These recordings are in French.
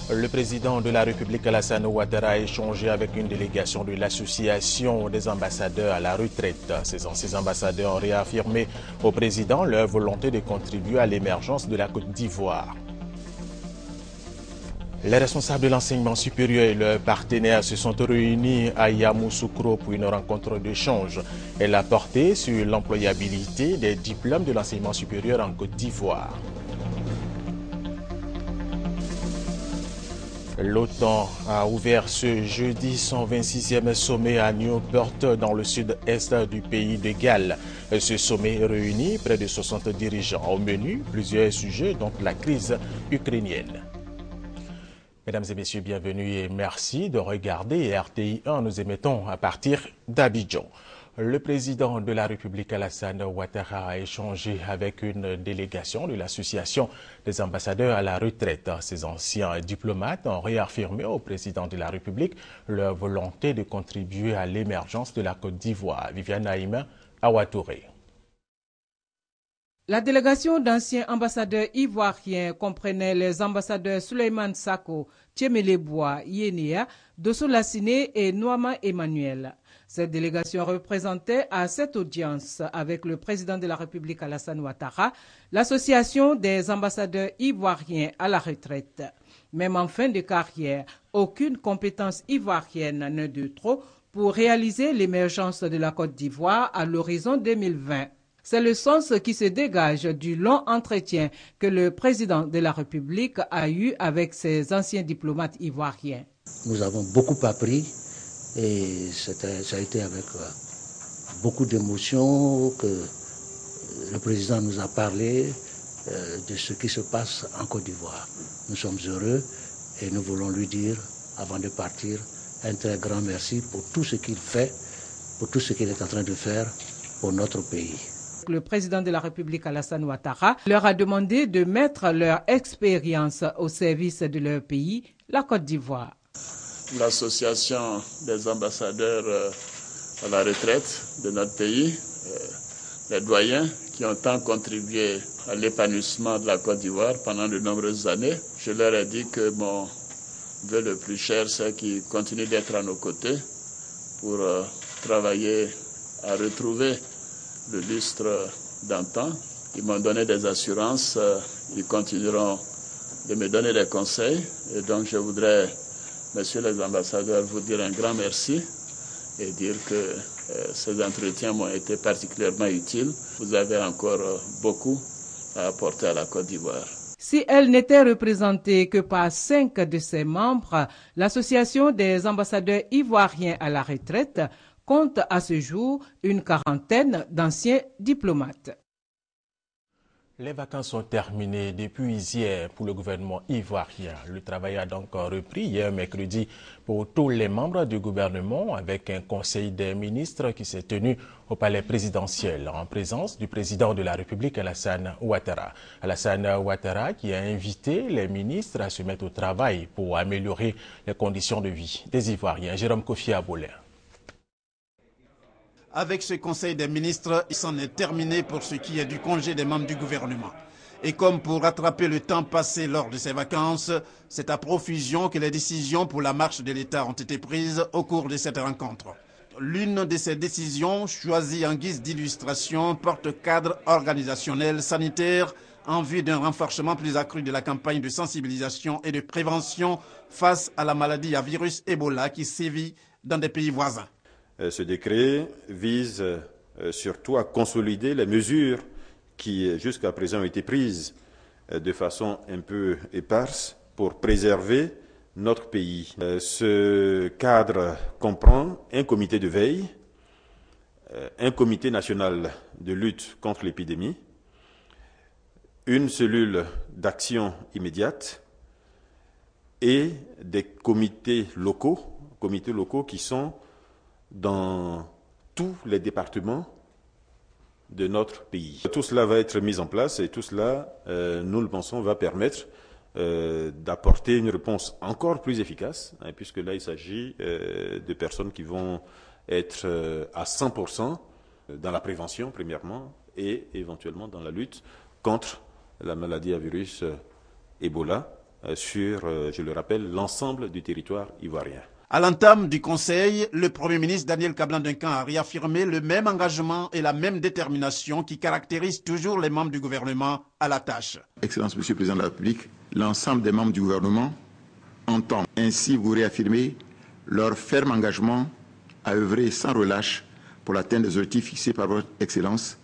Le président de la République, Alassane Ouattara, a échangé avec une délégation de l'Association des ambassadeurs à la retraite. Ces anciens ambassadeurs ont réaffirmé au président leur volonté de contribuer à l'émergence de la Côte d'Ivoire. Les responsables de l'enseignement supérieur et leurs partenaires se sont réunis à Yamoussoukro pour une rencontre d'échange. Elle a porté sur l'employabilité des diplômes de l'enseignement supérieur en Côte d'Ivoire. L'OTAN a ouvert ce jeudi son 26e sommet à Newport dans le sud-est du pays de Galles. Ce sommet réunit près de 60 dirigeants. Au menu, plusieurs sujets, dont la crise ukrainienne. Mesdames et messieurs, bienvenue et merci de regarder RTI 1. Nous émettons à partir d'Abidjan. Le président de la République, Alassane Ouattara, a échangé avec une délégation de l'Association des ambassadeurs à la retraite. Ces anciens diplomates ont réaffirmé au président de la République leur volonté de contribuer à l'émergence de la Côte d'Ivoire. Viviane Haïma, Ouattara. La délégation d'anciens ambassadeurs ivoiriens comprenait les ambassadeurs Souleymane Sako, Tchemeleboa Yénéa, Dosso Lassiné et Noama Emmanuel. Cette délégation représentait à cette audience avec le président de la République Alassane Ouattara l'association des ambassadeurs ivoiriens à la retraite. Même en fin de carrière, aucune compétence ivoirienne n'est de trop pour réaliser l'émergence de la Côte d'Ivoire à l'horizon 2020. C'est le sens qui se dégage du long entretien que le président de la République a eu avec ses anciens diplomates ivoiriens. Nous avons beaucoup appris et ça a été avec beaucoup d'émotion que le président nous a parlé de ce qui se passe en Côte d'Ivoire. Nous sommes heureux et nous voulons lui dire, avant de partir, un très grand merci pour tout ce qu'il fait, pour tout ce qu'il est en train de faire pour notre pays. Le président de la République, Alassane Ouattara, leur a demandé de mettre leur expérience au service de leur pays, la Côte d'Ivoire. L'association des ambassadeurs à la retraite de notre pays, les doyens qui ont tant contribué à l'épanouissement de la Côte d'Ivoire pendant de nombreuses années, je leur ai dit que mon vœu le plus cher, c'est qu'ils continuent d'être à nos côtés pour travailler à retrouver le lustre d'antan. Ils m'ont donné des assurances, ils continueront de me donner des conseils. Et donc je voudrais, messieurs les ambassadeurs, vous dire un grand merci et dire que ces entretiens m'ont été particulièrement utiles. Vous avez encore beaucoup à apporter à la Côte d'Ivoire. Si elle n'était représentée que par 5 de ses membres, l'Association des ambassadeurs ivoiriens à la retraite compte à ce jour une quarantaine d'anciens diplomates. Les vacances sont terminées depuis hier pour le gouvernement ivoirien. Le travail a donc repris hier mercredi pour tous les membres du gouvernement avec un conseil des ministres qui s'est tenu au palais présidentiel en présence du président de la République Alassane Ouattara. Alassane Ouattara qui a invité les ministres à se mettre au travail pour améliorer les conditions de vie des Ivoiriens. Jérôme Kofi Aboulin. Avec ce conseil des ministres, il s'en est terminé pour ce qui est du congé des membres du gouvernement. Et comme pour rattraper le temps passé lors de ces vacances, c'est à profusion que les décisions pour la marche de l'État ont été prises au cours de cette rencontre. L'une de ces décisions, choisie en guise d'illustration, porte cadre organisationnel sanitaire en vue d'un renforcement plus accru de la campagne de sensibilisation et de prévention face à la maladie à virus Ebola qui sévit dans des pays voisins. Ce décret vise surtout à consolider les mesures qui jusqu'à présent ont été prises de façon un peu éparse pour préserver notre pays. Ce cadre comprend un comité de veille, un comité national de lutte contre l'épidémie, une cellule d'action immédiate et des comités locaux qui sont dans tous les départements de notre pays. Tout cela va être mis en place et tout cela, nous le pensons, va permettre d'apporter une réponse encore plus efficace, hein, puisque là il s'agit de personnes qui vont être à 100% dans la prévention premièrement et éventuellement dans la lutte contre la maladie à virus Ebola sur, je le rappelle, l'ensemble du territoire ivoirien. À l'entame du Conseil, le Premier ministre Daniel Kablan-Duncan a réaffirmé le même engagement et la même détermination qui caractérisent toujours les membres du gouvernement à la tâche. Excellence, Monsieur le Président de la République, l'ensemble des membres du gouvernement entend ainsi vous réaffirmer leur ferme engagement à œuvrer sans relâche pour l'atteinte des objectifs fixés par votre Excellence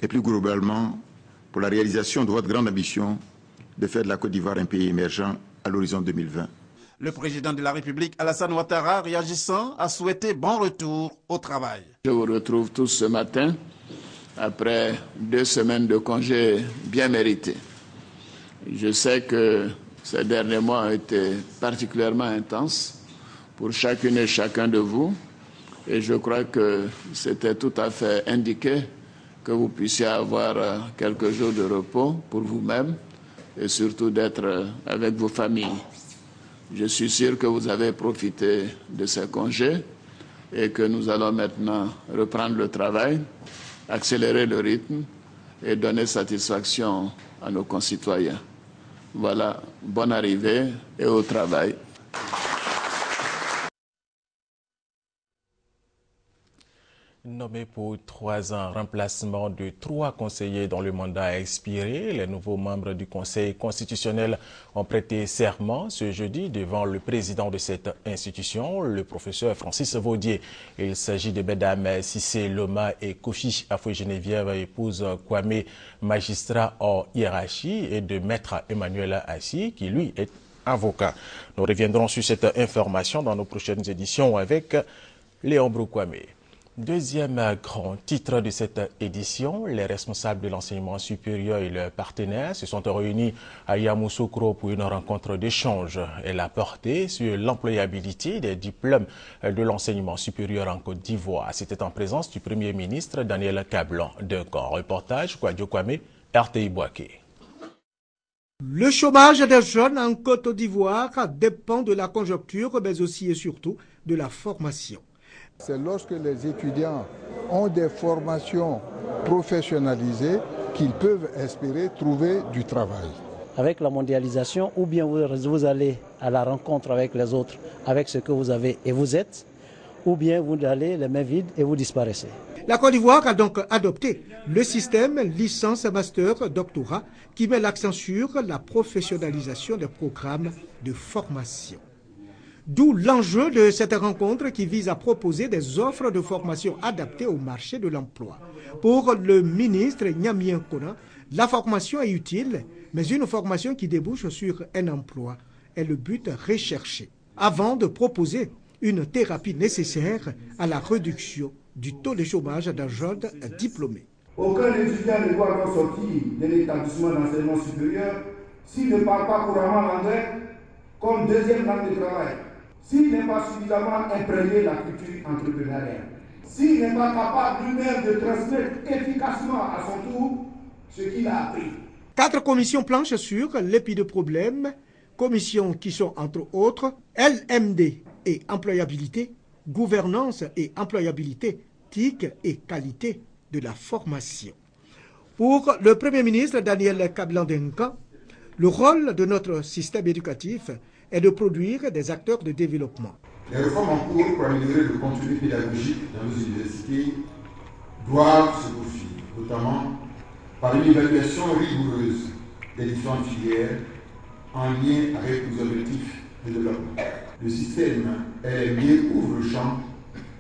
et plus globalement pour la réalisation de votre grande ambition de faire de la Côte d'Ivoire un pays émergent à l'horizon 2020. Le président de la République, Alassane Ouattara, réagissant, a souhaité bon retour au travail. Je vous retrouve tous ce matin, après 2 semaines de congé bien mérités. Je sais que ces derniers mois ont été particulièrement intenses pour chacune et chacun de vous, et je crois que c'était tout à fait indiqué que vous puissiez avoir quelques jours de repos pour vous-même et surtout d'être avec vos familles. Je suis sûr que vous avez profité de ces congés et que nous allons maintenant reprendre le travail, accélérer le rythme et donner satisfaction à nos concitoyens. Voilà, bonne arrivée et au travail. Nommé pour 3 ans, remplacement de 3 conseillers dont le mandat a expiré, les nouveaux membres du Conseil constitutionnel ont prêté serment ce jeudi devant le président de cette institution, le professeur Francis Vaudier. Il s'agit de mesdames Cissé Loma et Kofi Afoué-Geneviève, épouse Kwame, magistrat hors hiérarchie, et de maître Emmanuel Assi, qui lui est avocat. Nous reviendrons sur cette information dans nos prochaines éditions avec Léon Kwame. Deuxième grand titre de cette édition, les responsables de l'enseignement supérieur et leurs partenaires se sont réunis à Yamoussoukro pour une rencontre d'échange. Elle a porté sur l'employabilité des diplômes de l'enseignement supérieur en Côte d'Ivoire. C'était en présence du Premier ministre Daniel Kablan-Duncan. Reportage Kwadjo Kwame, RTI Boaké. Le chômage des jeunes en Côte d'Ivoire dépend de la conjoncture, mais aussi et surtout de la formation. C'est lorsque les étudiants ont des formations professionnalisées qu'ils peuvent espérer trouver du travail. Avec la mondialisation, ou bien vous allez à la rencontre avec les autres, avec ce que vous avez et vous êtes, ou bien vous allez les mains vides et vous disparaissez. La Côte d'Ivoire a donc adopté le système licence, master, doctorat qui met l'accent sur la professionnalisation des programmes de formation. D'où l'enjeu de cette rencontre qui vise à proposer des offres de formation adaptées au marché de l'emploi. Pour le ministre Nyamien Kona, la formation est utile, mais une formation qui débouche sur un emploi est le but recherché, avant de proposer une thérapie nécessaire à la réduction du taux de chômage d'un jeune diplômé. Aucun étudiant ne doit alors sortir de l'établissement d'enseignement supérieur s'il ne parle pas couramment l'anglais comme deuxième langue de travail, s'il n'est pas suffisamment imprégné de la culture entrepreneuriale, s'il n'est pas capable lui-même de transmettre efficacement à son tour ce qu'il a appris. 4 commissions planchent sur l'épi de problèmes, commissions qui sont entre autres LMD et employabilité, gouvernance et employabilité, TIC et qualité de la formation. Pour le Premier ministre Daniel Kablan-Duncan, le rôle de notre système éducatif est de produire des acteurs de développement. Les réformes en cours pour améliorer le contenu pédagogique dans nos universités doivent se poursuivre, notamment par une évaluation rigoureuse des différentes filières en lien avec nos objectifs de développement. Le système LMD ouvre le champ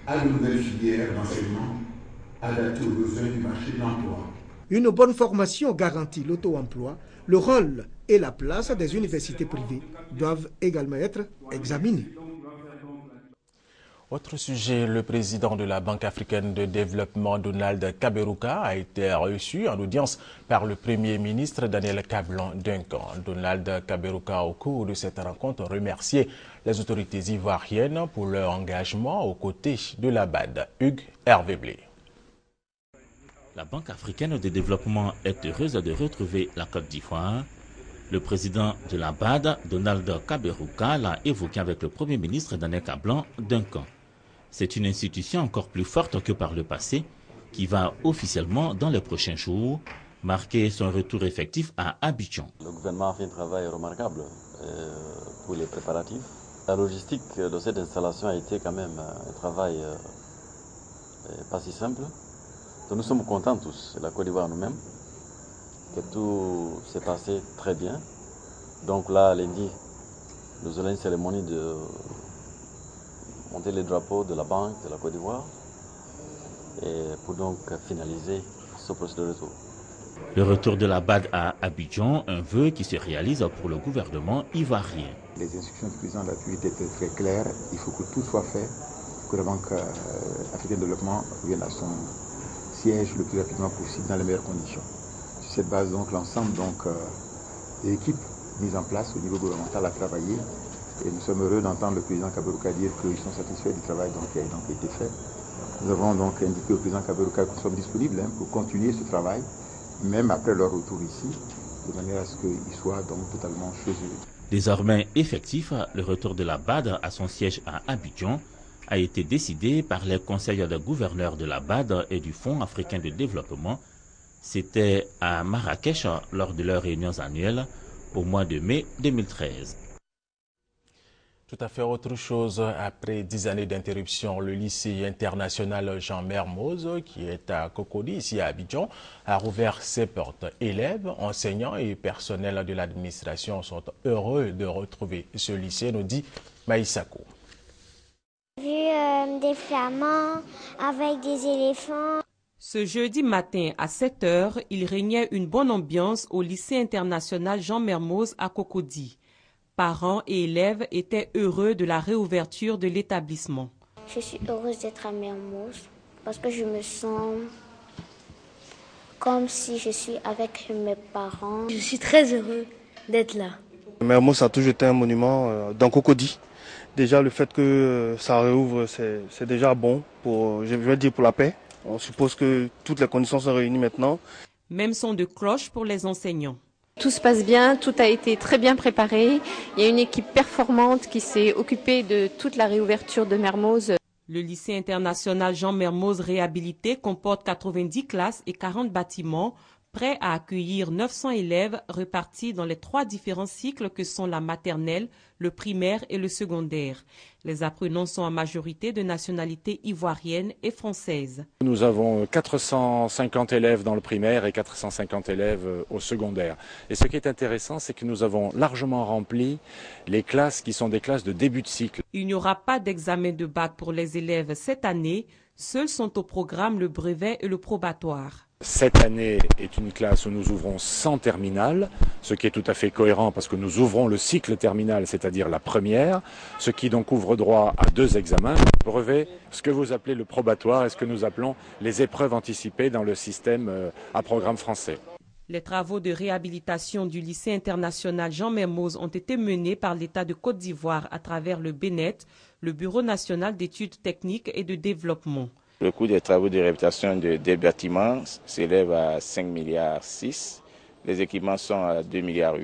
à de nouvelles filières d'enseignement adaptées aux besoins du marché de l'emploi. Une bonne formation garantit l'auto-emploi. Le rôle et la place des universités privées doivent également être examinés. Autre sujet, le président de la Banque africaine de développement, Donald Kaberuka, a été reçu en audience par le Premier ministre Daniel Kablan-Duncan. Donald Kaberuka, au cours de cette rencontre, remercié les autorités ivoiriennes pour leur engagement aux côtés de la BAD. Hugues Hervé Blé. La Banque africaine de développement est heureuse de retrouver la Côte d'Ivoire. Le président de la BAD, Donald Kaberuka, l'a évoqué avec le Premier ministre Daniel Kablan-Duncan. C'est une institution encore plus forte que par le passé qui va officiellement, dans les prochains jours, marquait son retour effectif à Abidjan. Le gouvernement a fait un travail remarquable pour les préparatifs. La logistique de cette installation a été quand même un travail pas si simple. Donc nous sommes contents tous, la Côte d'Ivoire nous-mêmes, que tout s'est passé très bien. Donc là, lundi, nous aurons une cérémonie de monter les drapeaux de la Banque de la Côte d'Ivoire et pour donc finaliser ce processus de retour. Le retour de la BAD à Abidjan, un vœu qui se réalise pour le gouvernement ivoirien. Les instructions du président de la République étaient très claires. Il faut que tout soit fait pour que la Banque africaine de développement revienne à son siège le plus rapidement possible dans les meilleures conditions. Sur cette base, donc, l'ensemble des équipes mises en place au niveau gouvernemental a travaillé. Et nous sommes heureux d'entendre le président Kaberuka dire qu'ils sont satisfaits du travail qui a été fait. Nous avons donc indiqué au président Kaberuka que nous sommes disponibles pour continuer ce travail, même après leur retour ici, de manière à ce qu'ils soient donc totalement chez eux. Désormais effectif, le retour de la BAD à son siège à Abidjan a été décidé par les conseils de gouverneurs de la BAD et du Fonds africain de développement. C'était à Marrakech lors de leurs réunions annuelles au mois de mai 2013. Tout à fait autre chose. Après 10 années d'interruption, le lycée international Jean Mermoz, qui est à Cocody, ici à Abidjan, a rouvert ses portes. Élèves, enseignants et personnels de l'administration sont heureux de retrouver ce lycée, nous dit Maïsako. J'ai vu des flamands avec des éléphants. Ce jeudi matin à 7 h, il régnait une bonne ambiance au lycée international Jean Mermoz à Cocody. Parents et élèves étaient heureux de la réouverture de l'établissement. Je suis heureuse d'être à Mermoz parce que je me sens comme si je suis avec mes parents. Je suis très heureux d'être là. Mermoz a toujours été un monument dans Cocody. Déjà le fait que ça réouvre, c'est déjà bon pour, je vais dire, pour la paix. On suppose que toutes les conditions sont réunies maintenant. Même son de cloche pour les enseignants. Tout se passe bien, tout a été très bien préparé. Il y a une équipe performante qui s'est occupée de toute la réouverture de Mermoz. Le lycée international Jean Mermoz réhabilité comporte 90 classes et 40 bâtiments, prêts à accueillir 900 élèves répartis dans les 3 différents cycles que sont la maternelle, le primaire et le secondaire. Les apprenants sont en majorité de nationalité ivoirienne et française. Nous avons 450 élèves dans le primaire et 450 élèves au secondaire. Et ce qui est intéressant, c'est que nous avons largement rempli les classes qui sont des classes de début de cycle. Il n'y aura pas d'examen de bac pour les élèves cette année. Seuls sont au programme le brevet et le probatoire. Cette année est une classe où nous ouvrons 100 terminales, ce qui est tout à fait cohérent parce que nous ouvrons le cycle terminal, c'est-à-dire la première, ce qui donc ouvre droit à 2 examens, le brevet, ce que vous appelez le probatoire et ce que nous appelons les épreuves anticipées dans le système à programme français. Les travaux de réhabilitation du lycée international Jean Mermoz ont été menés par l'État de Côte d'Ivoire à travers le BNET, le Bureau national d'études techniques et de développement. Le coût des travaux de réhabilitation des bâtiments s'élève à 5,6 milliards. Les équipements sont à 2,8 milliards.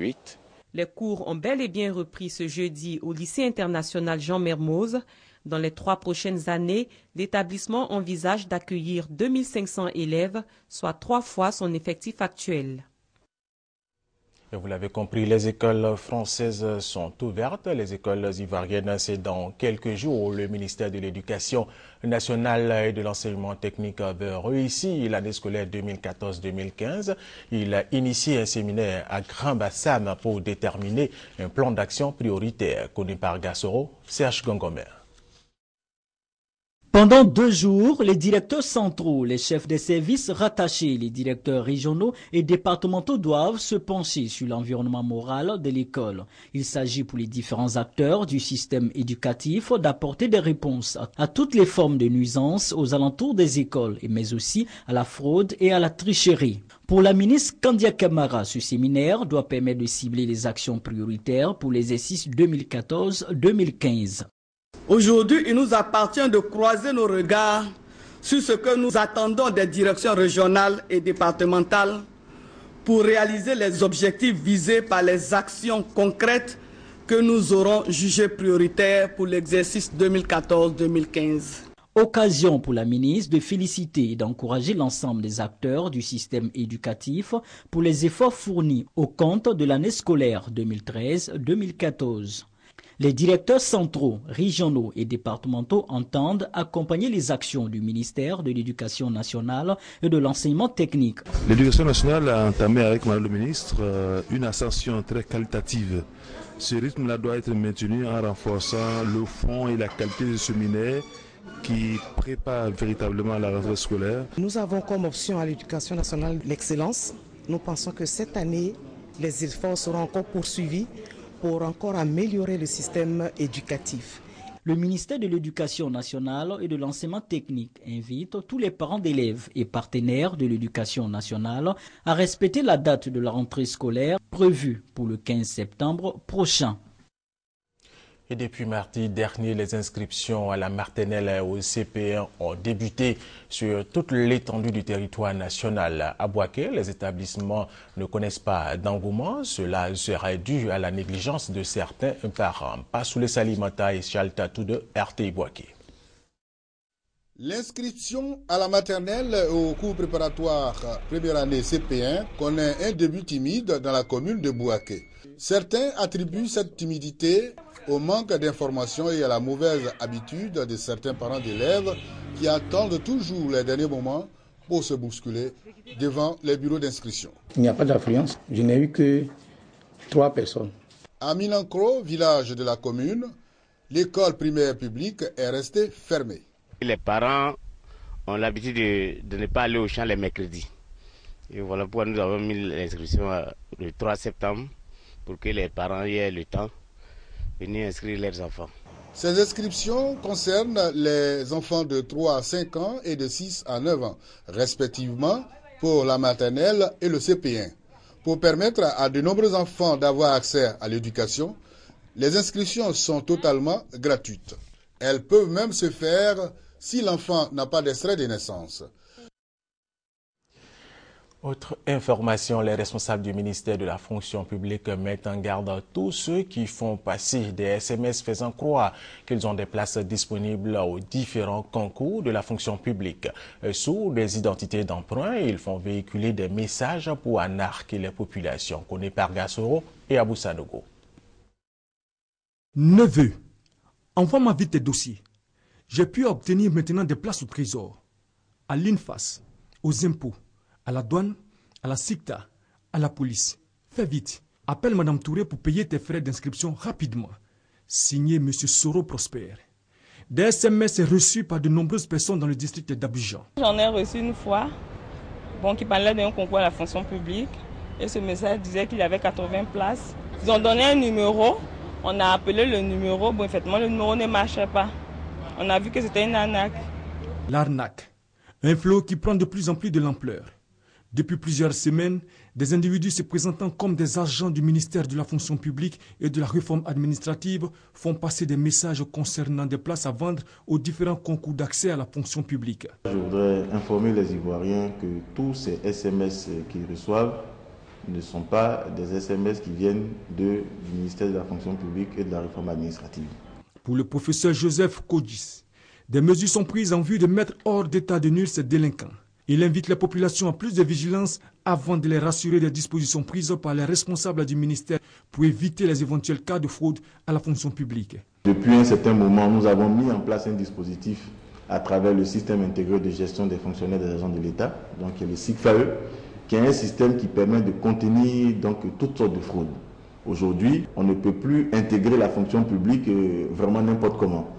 Les cours ont bel et bien repris ce jeudi au lycée international Jean Mermoz. Dans les 3 prochaines années, l'établissement envisage d'accueillir 2500 élèves, soit 3 fois son effectif actuel. Et vous l'avez compris, les écoles françaises sont ouvertes. Les écoles ivoiriennes, c'est dans quelques jours. Le ministère de l'Éducation nationale et de l'enseignement technique veut réussir l'année scolaire 2014-2015. Il a initié un séminaire à Grand-Bassam pour déterminer un plan d'action prioritaire. Connu par Gassoro, Serge Gongomer. Pendant 2 jours, les directeurs centraux, les chefs des services rattachés, les directeurs régionaux et départementaux doivent se pencher sur l'environnement moral de l'école. Il s'agit pour les différents acteurs du système éducatif d'apporter des réponses à toutes les formes de nuisances aux alentours des écoles, mais aussi à la fraude et à la tricherie. Pour la ministre Kandia Kamara, ce séminaire doit permettre de cibler les actions prioritaires pour l'exercice 2014-2015. Aujourd'hui, il nous appartient de croiser nos regards sur ce que nous attendons des directions régionales et départementales pour réaliser les objectifs visés par les actions concrètes que nous aurons jugées prioritaires pour l'exercice 2014-2015. Occasion pour la ministre de féliciter et d'encourager l'ensemble des acteurs du système éducatif pour les efforts fournis au compte de l'année scolaire 2013-2014. Les directeurs centraux, régionaux et départementaux entendent accompagner les actions du ministère de l'Éducation nationale et de l'enseignement technique. L'Éducation nationale a entamé avec Mme le ministre une ascension très qualitative. Ce rythme-là doit être maintenu en renforçant le fond et la qualité du séminaire qui prépare véritablement la rentrée scolaire. Nous avons comme option à l'Éducation nationale l'excellence. Nous pensons que cette année, les efforts seront encore poursuivis pour encore améliorer le système éducatif. Le ministère de l'Éducation nationale et de l'enseignement technique invite tous les parents d'élèves et partenaires de l'Éducation nationale à respecter la date de la rentrée scolaire prévue pour le 15 septembre prochain. Et depuis mardi dernier, les inscriptions à la maternelle et au CP1 ont débuté sur toute l'étendue du territoire national. À Bouaké, les établissements ne connaissent pas d'engouement. Cela serait dû à la négligence de certains parents. Passoulé Salimata et Chaltatou de RTI Bouaké. L'inscription à la maternelle au cours préparatoire première année CP1 connaît un début timide dans la commune de Bouaké. Certains attribuent cette timidité au manque d'informations et à la mauvaise habitude de certains parents d'élèves qui attendent toujours les derniers moments pour se bousculer devant les bureaux d'inscription. Il n'y a pas d'affluence. Je n'ai eu que 3 personnes. À Minankro, village de la commune, l'école primaire publique est restée fermée. Les parents ont l'habitude de ne pas aller au champ les mercredis. Et voilà pourquoi nous avons mis l'inscription le 3 septembre pour que les parents aient le temps de venir inscrire leurs enfants. Ces inscriptions concernent les enfants de 3 à 5 ans et de 6 à 9 ans, respectivement pour la maternelle et le CP1. Pour permettre à de nombreux enfants d'avoir accès à l'éducation, les inscriptions sont totalement gratuites. Elles peuvent même se faire si l'enfant n'a pas d'extrait de naissance. Autre information, les responsables du ministère de la fonction publique mettent en garde tous ceux qui font passer des SMS faisant croire qu'ils ont des places disponibles aux différents concours de la fonction publique. Sous des identités d'emprunt, ils font véhiculer des messages pour anarquer les populations. Connaît par Gassoro et Abou Sanogo. Neveu, envoie-moi vite tes dossiers. J'ai pu obtenir maintenant des places au trésor, à l'INFAS, aux impôts, à la douane, à la SICTA, à la police. Fais vite. Appelle Mme Touré pour payer tes frais d'inscription rapidement. Signé M. Soro Prosper. Des SMS reçus par de nombreuses personnes dans le district d'Abidjan. J'en ai reçu une fois, qui parlait d'un concours à la fonction publique. Et ce message disait qu'il y avait 80 places. Ils ont donné un numéro. On a appelé le numéro. Bon, effectivement, le numéro ne marchait pas. On a vu que c'était une arnaque. L'arnaque. Un fléau qui prend de plus en plus de l'ampleur. Depuis plusieurs semaines, des individus se présentant comme des agents du ministère de la fonction publique et de la réforme administrative font passer des messages concernant des places à vendre aux différents concours d'accès à la fonction publique. Je voudrais informer les Ivoiriens que tous ces SMS qu'ils reçoivent ne sont pas des SMS qui viennent du ministère de la fonction publique et de la réforme administrative. Pour le professeur Joseph Kodjis, des mesures sont prises en vue de mettre hors d'état de nuire ces délinquants. Il invite les populations à plus de vigilance avant de les rassurer des dispositions prises par les responsables du ministère pour éviter les éventuels cas de fraude à la fonction publique. Depuis un certain moment, nous avons mis en place un dispositif à travers le système intégré de gestion des fonctionnaires des agents de l'État, donc le SICFAE, qui est un système qui permet de contenir toutes sortes de fraudes. Aujourd'hui, on ne peut plus intégrer la fonction publique vraiment n'importe comment.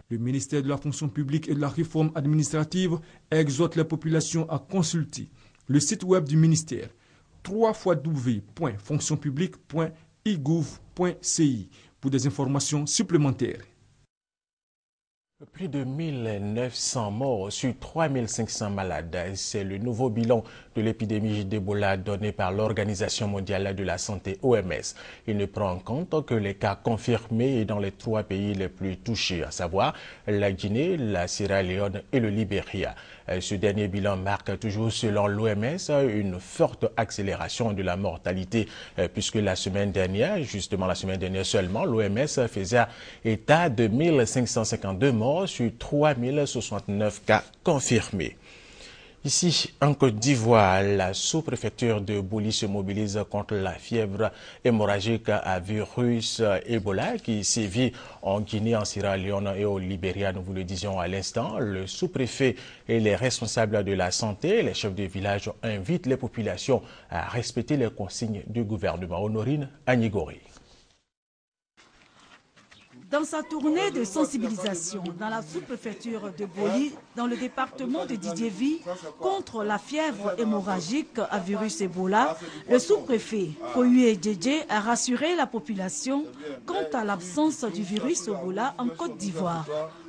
Le ministère de la fonction publique et de la réforme administrative exhorte les populations à consulter le site web du ministère www.fonctionpublique.igouv.ci pour des informations supplémentaires. Plus de 1900 morts sur 3500 malades. C'est le nouveau bilan de l'épidémie d'Ebola donnée par l'Organisation mondiale de la santé OMS. Il ne prend en compte que les cas confirmés dans les 3 pays les plus touchés, à savoir la Guinée, la Sierra Leone et le Libéria. Ce dernier bilan marque toujours, selon l'OMS, une forte accélération de la mortalité, puisque la semaine dernière seulement, l'OMS faisait état de 1552 morts sur 3069 cas confirmés. Ici, en Côte d'Ivoire, la sous-préfecture de Boli se mobilise contre la fièvre hémorragique à virus Ebola qui sévit en Guinée, en Sierra Leone et au Libéria, nous vous le disions à l'instant. Le sous-préfet et les responsables de la santé, les chefs de village invitent les populations à respecter les consignes du gouvernement. Honorine Agnigori. Dans sa tournée de sensibilisation dans la sous-préfecture de Boli, dans le département de Didiévi, contre la fièvre hémorragique à virus Ebola, le sous-préfet Koyue Djedje a rassuré la population quant à l'absence du virus Ebola en Côte d'Ivoire.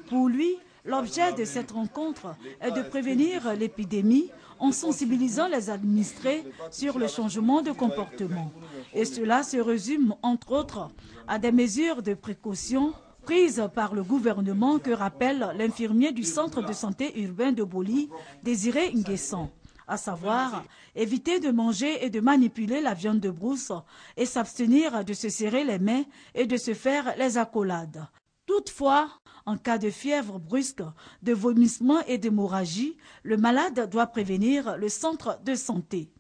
Pour lui, l'objet de cette rencontre est de prévenir l'épidémie en sensibilisant les administrés sur le changement de comportement. Et cela se résume, entre autres, à des mesures de précaution prises par le gouvernement que rappelle l'infirmier du centre de santé urbain de Boli, Désiré Nguessan, à savoir éviter de manger et de manipuler la viande de brousse et s'abstenir de se serrer les mains et de se faire les accolades. Toutefois, en cas de fièvre brusque, de vomissement et d'hémorragie, le malade doit prévenir le centre de santé.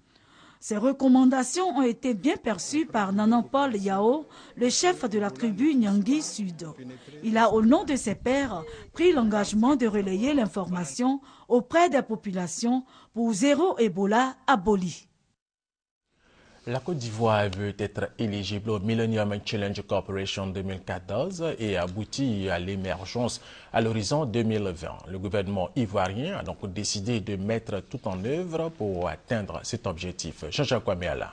Ces recommandations ont été bien perçues par Nanan Paul Yao, le chef de la tribu Nyangui Sud. Il a, au nom de ses pairs, pris l'engagement de relayer l'information auprès des populations pour zéro Ebola à Boli. La Côte d'Ivoire veut être éligible au Millennium Challenge Corporation 2014 et aboutit à l'émergence à l'horizon 2020. Le gouvernement ivoirien a donc décidé de mettre tout en œuvre pour atteindre cet objectif. Jean-Jacques Ouaméala.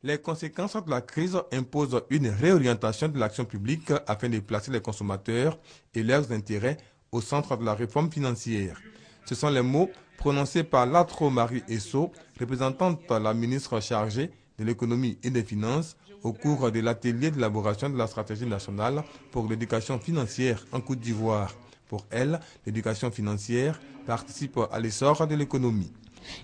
Les conséquences de la crise imposent une réorientation de l'action publique afin de placer les consommateurs et leurs intérêts au centre de la réforme financière. Ce sont les mots prononcés par Latro Marie Esso, représentante la ministre chargée de l'économie et des finances, au cours de l'atelier d'élaboration de la stratégie nationale pour l'éducation financière en Côte d'Ivoire. Pour elle, l'éducation financière participe à l'essor de l'économie.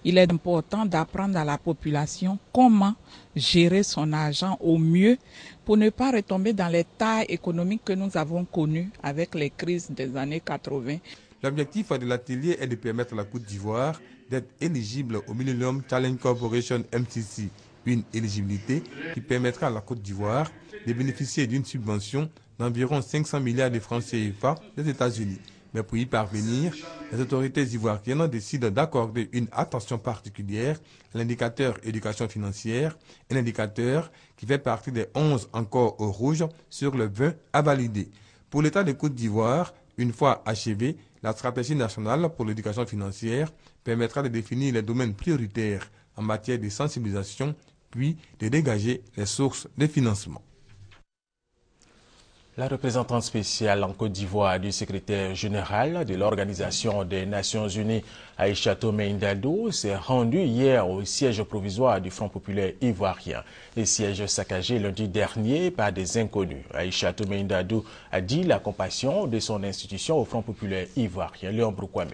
Il est important d'apprendre à la population comment gérer son argent au mieux pour ne pas retomber dans les tailles économiques que nous avons connues avec les crises des années 80. L'objectif de l'atelier est de permettre à la Côte d'Ivoire d'être éligible au Millennium Challenge Corporation MCC, une éligibilité qui permettra à la Côte d'Ivoire de bénéficier d'une subvention d'environ 500 milliards de francs CFA des États-Unis. Mais pour y parvenir, les autorités ivoiriennes décident d'accorder une attention particulière à l'indicateur éducation financière, un indicateur qui fait partie des 11 encore au rouge sur le 20 à valider. Pour l'État de Côte d'Ivoire, une fois achevée, la stratégie nationale pour l'éducation financière permettra de définir les domaines prioritaires en matière de sensibilisation, puis de dégager les sources de financement. La représentante spéciale en Côte d'Ivoire du secrétaire général de l'Organisation des Nations Unies, Aïcha Tomé Ndadou, s'est rendue hier au siège provisoire du Front populaire ivoirien. Les sièges saccagés lundi dernier par des inconnus. Aïcha Tomé Ndadou a dit la compassion de son institution au Front populaire ivoirien. Léon Broukwame.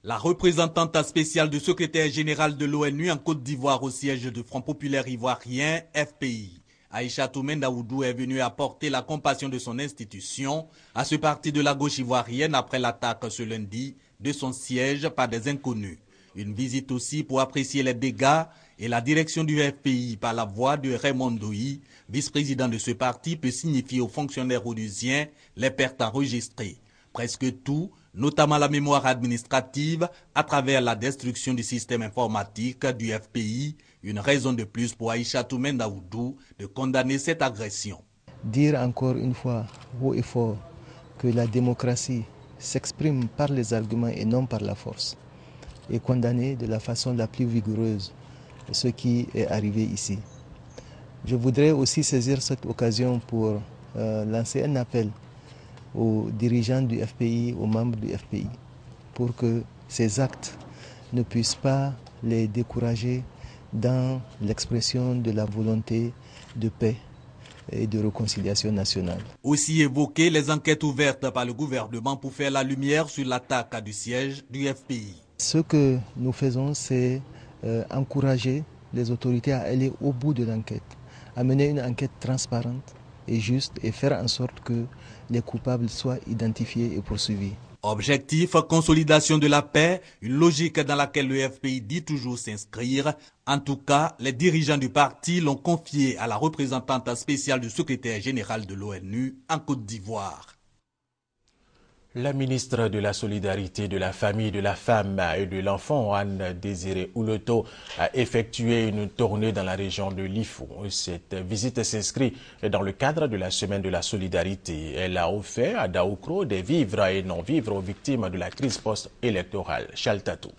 La représentante spéciale du secrétaire général de l'ONU en Côte d'Ivoire au siège du Front populaire ivoirien, FPI. Aïcha Tomé Ndadou est venue apporter la compassion de son institution à ce parti de la gauche ivoirienne après l'attaque ce lundi de son siège par des inconnus. Une visite aussi pour apprécier les dégâts et la direction du FPI par la voix de Raymond Doyi, vice-président de ce parti, peut signifier aux fonctionnaires onusiens les pertes enregistrées. Presque tout, notamment la mémoire administrative, à travers la destruction du système informatique du FPI, une raison de plus pour Aïcha Tomé Ndadou de condamner cette agression. Dire encore une fois, haut et fort, que la démocratie s'exprime par les arguments et non par la force, et condamner de la façon la plus vigoureuse ce qui est arrivé ici. Je voudrais aussi saisir cette occasion pour lancer un appel aux dirigeants du FPI, aux membres du FPI, pour que ces actes ne puisse pas les décourager dans l'expression de la volonté de paix et de réconciliation nationale. Aussi évoquer les enquêtes ouvertes par le gouvernement pour faire la lumière sur l'attaque du siège du FPI. Ce que nous faisons, c'est encourager les autorités à aller au bout de l'enquête, à mener une enquête transparente et juste et faire en sorte que les coupables soient identifiés et poursuivis. Objectif, consolidation de la paix, une logique dans laquelle le FPI dit toujours s'inscrire. En tout cas, les dirigeants du parti l'ont confié à la représentante spéciale du secrétaire général de l'ONU en Côte d'Ivoire. La ministre de la Solidarité, de la Famille, de la Femme et de l'Enfant, Anne Désiré Ouleto, a effectué une tournée dans la région de Lifou. Cette visite s'inscrit dans le cadre de la Semaine de la Solidarité. Elle a offert à Daoukro des vivres et non-vivres aux victimes de la crise post-électorale. Chaltatou.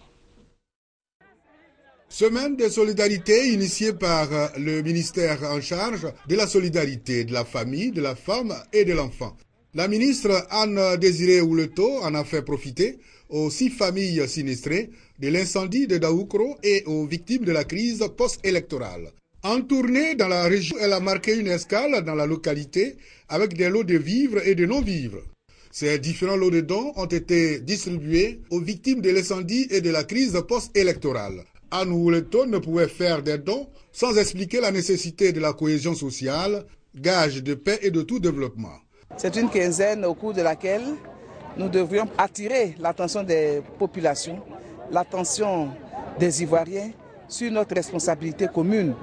Semaine de solidarité initiée par le ministère en charge de la solidarité, de la famille, de la femme et de l'enfant. La ministre Anne Désiré Ouleto en a fait profiter aux 6 familles sinistrées de l'incendie de Daoukro et aux victimes de la crise post-électorale. En tournée dans la région, elle a marqué une escale dans la localité avec des lots de vivres et de non-vivres. Ces différents lots de dons ont été distribués aux victimes de l'incendie et de la crise post-électorale. Anne Ouleto ne pouvait faire des dons sans expliquer la nécessité de la cohésion sociale, gage de paix et de tout développement. C'est une quinzaine au cours de laquelle nous devrions attirer l'attention des populations, l'attention des Ivoiriens sur notre responsabilité commune,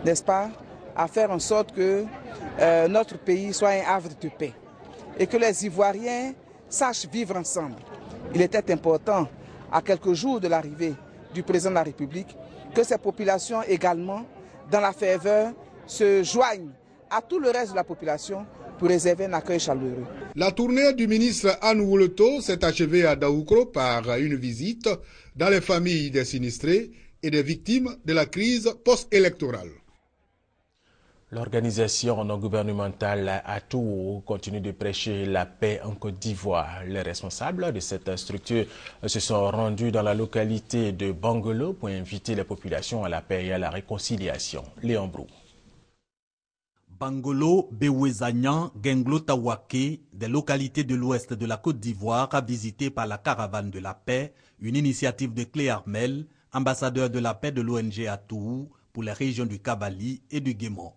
n'est-ce pas, à faire en sorte que notre pays soit un havre de paix et que les Ivoiriens sachent vivre ensemble. Il était important, à quelques jours de l'arrivée du président de la République, que ces populations également, dans la ferveur, se joignent à tout le reste de la population pour réserver un accueil chaleureux. La tournée du ministre Anne Ouleto s'est achevée à Daoukro par une visite dans les familles des sinistrés et des victimes de la crise post-électorale. L'organisation non gouvernementale ATOU continue de prêcher la paix en Côte d'Ivoire. Les responsables de cette structure se sont rendus dans la localité de Bangolo pour inviter les populations à la paix et à la réconciliation. Léon Brou. Bangolo, Bewezagnan, Genglo Tawake, des localités de l'ouest de la Côte d'Ivoire, visitées par la Caravane de la Paix, une initiative de Clé Armel, ambassadeur de la paix de l'ONG ATOU pour les régions du Kabali et du Guémon.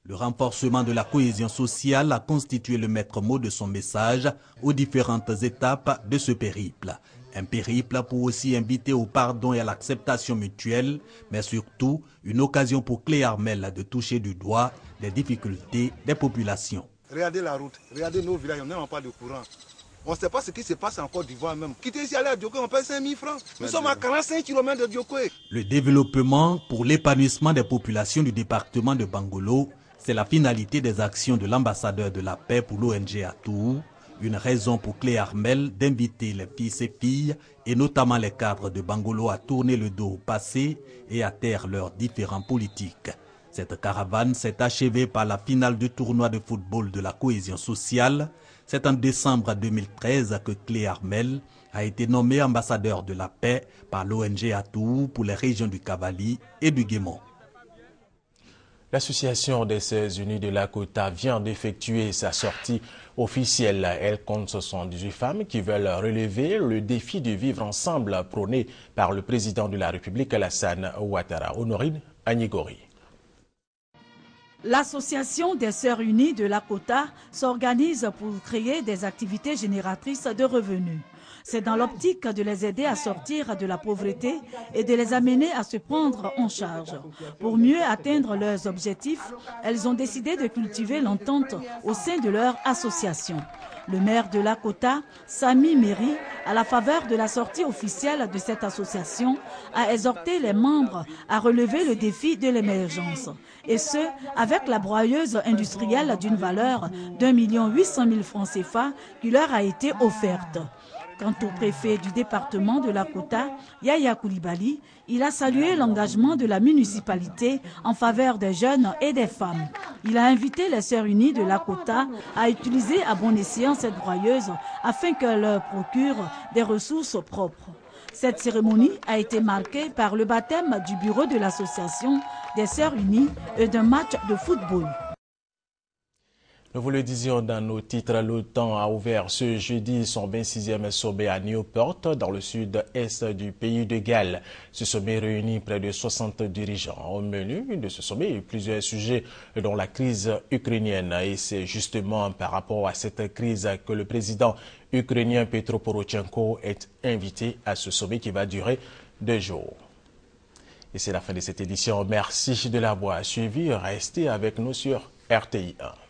Le renforcement de la cohésion sociale a constitué le maître mot de son message aux différentes étapes de ce périple. Un périple pour aussi inviter au pardon et à l'acceptation mutuelle, mais surtout une occasion pour Clé Armel de toucher du doigt les difficultés des populations. Regardez la route, regardez nos villages, on n'a pas de courant. On ne sait pas ce qui se passe en Côte d'Ivoire même. Quitter ici, aller à Diokoé, on paye 5 000 francs. Nous sommes à 45 km de Diokoé. Le développement pour l'épanouissement des populations du département de Bangolo, c'est la finalité des actions de l'ambassadeur de la paix pour l'ONG ATOU. Une raison pour Clé Armel d'inviter les fils et filles, et notamment les cadres de Bangolo, à tourner le dos au passé et à taire leurs différents politiques. Cette caravane s'est achevée par la finale du tournoi de football de la cohésion sociale. C'est en décembre 2013 que Clé Armel a été nommé ambassadeur de la paix par l'ONG ATOU pour les régions du Kabali et du Guémon. L'Association des Sœurs Unies de Lakota vient d'effectuer sa sortie officielle. Elle compte 78 femmes qui veulent relever le défi de vivre ensemble prôné par le président de la République, Alassane Ouattara. Honorine Agnigori. L'Association des Sœurs Unies de Lakota s'organise pour créer des activités génératrices de revenus. C'est dans l'optique de les aider à sortir de la pauvreté et de les amener à se prendre en charge. Pour mieux atteindre leurs objectifs, elles ont décidé de cultiver l'entente au sein de leur association. Le maire de Lakota, Sami Méry, à la faveur de la sortie officielle de cette association, a exhorté les membres à relever le défi de l'émergence. Et ce, avec la broyeuse industrielle d'une valeur d'1 800 000 francs CFA qui leur a été offerte. Quant au préfet du département de Lakota, Yaya Koulibaly, il a salué l'engagement de la municipalité en faveur des jeunes et des femmes. Il a invité les Sœurs Unies de Lakota à utiliser à bon escient cette broyeuse afin qu'elle leur procure des ressources propres. Cette cérémonie a été marquée par le baptême du bureau de l'association des Sœurs Unies et d'un match de football. Nous vous le disions dans nos titres, l'OTAN a ouvert ce jeudi son 26e sommet à Newport, dans le sud-est du pays de Galles. Ce sommet réunit près de 60 dirigeants. Au menu de ce sommet, plusieurs sujets dont la crise ukrainienne. Et c'est justement par rapport à cette crise que le président ukrainien Petro Porochenko est invité à ce sommet qui va durer 2 jours. Et c'est la fin de cette édition. Merci de l'avoir suivi. Restez avec nous sur RTI 1.